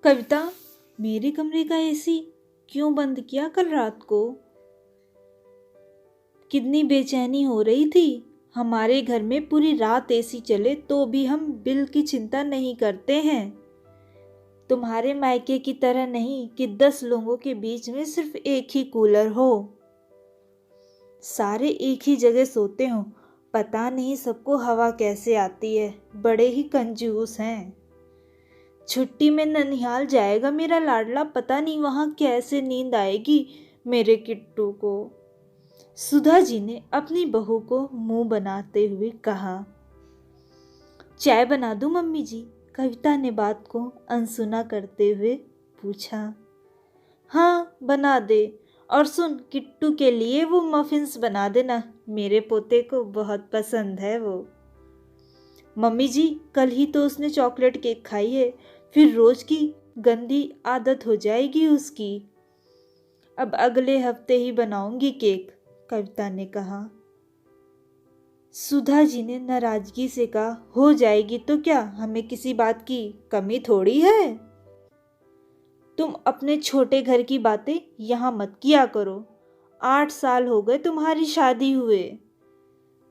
कविता, मेरे कमरे का एसी क्यों बंद किया कल रात को? कितनी बेचैनी हो रही थी। हमारे घर में पूरी रात एसी चले तो भी हम बिल की चिंता नहीं करते हैं। तुम्हारे मायके की तरह नहीं कि 10 लोगों के बीच में सिर्फ एक ही कूलर हो। सारे एक ही जगह सोते हो। पता नहीं सबको हवा कैसे आती है। बड़े ही कंजूस हैं। छुट्टी में ननिहाल जाएगा मेरा लाडला, पता नहीं वहां कैसे नींद आएगी मेरे किट्टू को। सुधा जी ने अपनी बहू को मुंह बनाते हुए कहा। चाय बना दूं मम्मी जी? कविता ने बात को अनसुना करते हुए पूछा। हाँ बना दे। और सुन, किट्टू के लिए वो मफिन्स बना देना, मेरे पोते को बहुत पसंद है वो। मम्मी जी, कल ही तो उसने चॉकलेट केक खाई है, फिर रोज की गंदी आदत हो जाएगी उसकी। अब अगले हफ्ते ही बनाऊंगी केक, कविता ने कहा। सुधा जी ने नाराजगी से कहा, हो जाएगी तो क्या, हमें किसी बात की कमी थोड़ी है। तुम अपने छोटे घर की बातें यहाँ मत किया करो। 8 साल हो गए तुम्हारी शादी हुए,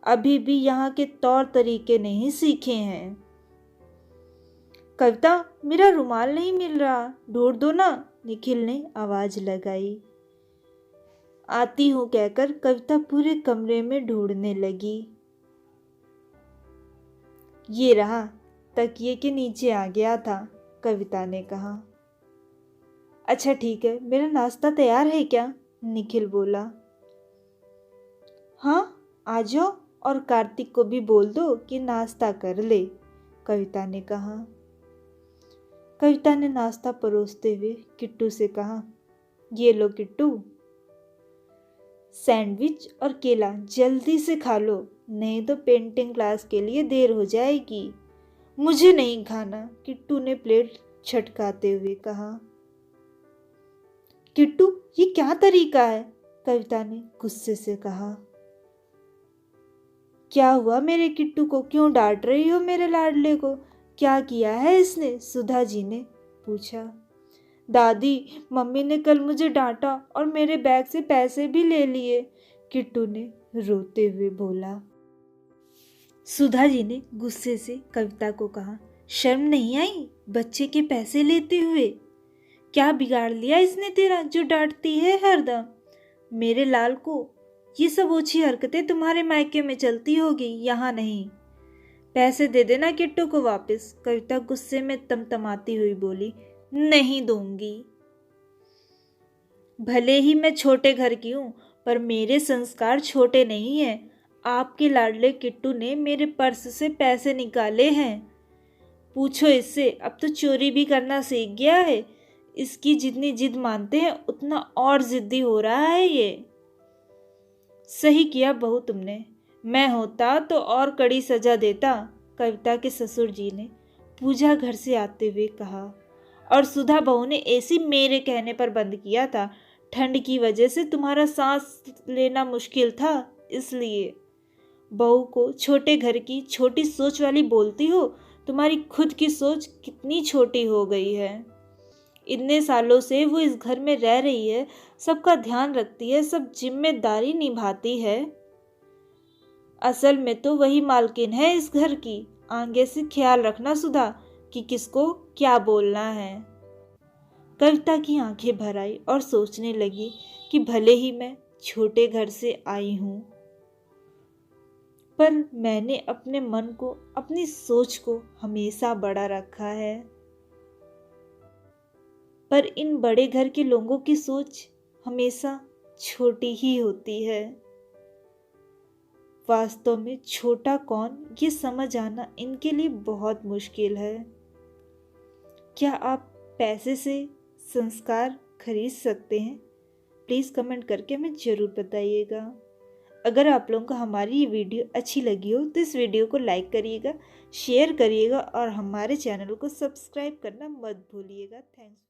अभी भी यहाँ के तौर तरीके नहीं सीखे हैं। कविता, मेरा रुमाल नहीं मिल रहा, ढूंढ दो ना, निखिल ने आवाज लगाई। आती हूं कहकर कविता पूरे कमरे में ढूंढने लगी। ये रहा, तकिए के नीचे आ गया था, कविता ने कहा। अच्छा ठीक है, मेरा नाश्ता तैयार है क्या? निखिल बोला। हाँ आ जाओ, और कार्तिक को भी बोल दो कि नाश्ता कर ले, कविता ने कहा। कविता ने नाश्ता परोसते हुए किट्टू से कहा, ये लो किट्टू, सैंडविच और केला जल्दी से खा लो, नहीं तो पेंटिंग क्लास के लिए देर हो जाएगी। मुझे नहीं खाना, किट्टू ने प्लेट छटकाते हुए कहा। किट्टू, ये क्या तरीका है? कविता ने गुस्से से कहा। क्या हुआ मेरे किट्टू को, क्यों डांट रही हो मेरे लाडले को? क्या किया है इसने? सुधा जी ने पूछा। दादी, मम्मी ने कल मुझे डांटा और मेरे बैग से पैसे भी ले लिए, किट्टू ने रोते हुए बोला। सुधा जी ने गुस्से से कविता को कहा, शर्म नहीं आई बच्चे के पैसे लेते हुए? क्या बिगाड़ लिया इसने तेरा जो डांटती है हरदम? मेरे लाल को ये सब ओछी हरकतें तुम्हारे मायके में चलती होगी, यहाँ नहीं। पैसे दे देना किट्टू को वापस, कविता गुस्से में तमतमाती हुई बोली। नहीं दूंगी। भले ही मैं छोटे घर की हूं, पर मेरे संस्कार छोटे नहीं हैं। आपके लाडले किट्टू ने मेरे पर्स से पैसे निकाले हैं। पूछो इससे, अब तो चोरी भी करना सीख गया है। इसकी जितनी जिद मानते हैं उतना और जिद्दी हो रहा है ये। सही किया बहू तुमने, मैं होता तो और कड़ी सजा देता, कविता के ससुर जी ने पूजा घर से आते हुए कहा। और सुधा बहू ने एसी मेरे कहने पर बंद किया था, ठंड की वजह से तुम्हारा सांस लेना मुश्किल था, इसलिए। बहू को छोटे घर की छोटी सोच वाली बोलती हो, तुम्हारी खुद की सोच कितनी छोटी हो गई है। इतने सालों से वो इस घर में रह रही है, सबका ध्यान रखती है, सब जिम्मेदारी निभाती है। असल में तो वही मालकिन है इस घर की। आगे से ख्याल रखना सुधा कि किसको क्या बोलना है। कविता की आंखें भर आई और सोचने लगी कि भले ही मैं छोटे घर से आई हूं, पर मैंने अपने मन को, अपनी सोच को हमेशा बड़ा रखा है। पर इन बड़े घर के लोगों की सोच हमेशा छोटी ही होती है। वास्तव में छोटा कौन, ये समझ आना इनके लिए बहुत मुश्किल है। क्या आप पैसे से संस्कार खरीद सकते हैं? प्लीज़ कमेंट करके हमें ज़रूर बताइएगा। अगर आप लोगों को हमारी ये वीडियो अच्छी लगी हो तो इस वीडियो को लाइक करिएगा, शेयर करिएगा और हमारे चैनल को सब्सक्राइब करना मत भूलिएगा। थैंक्स।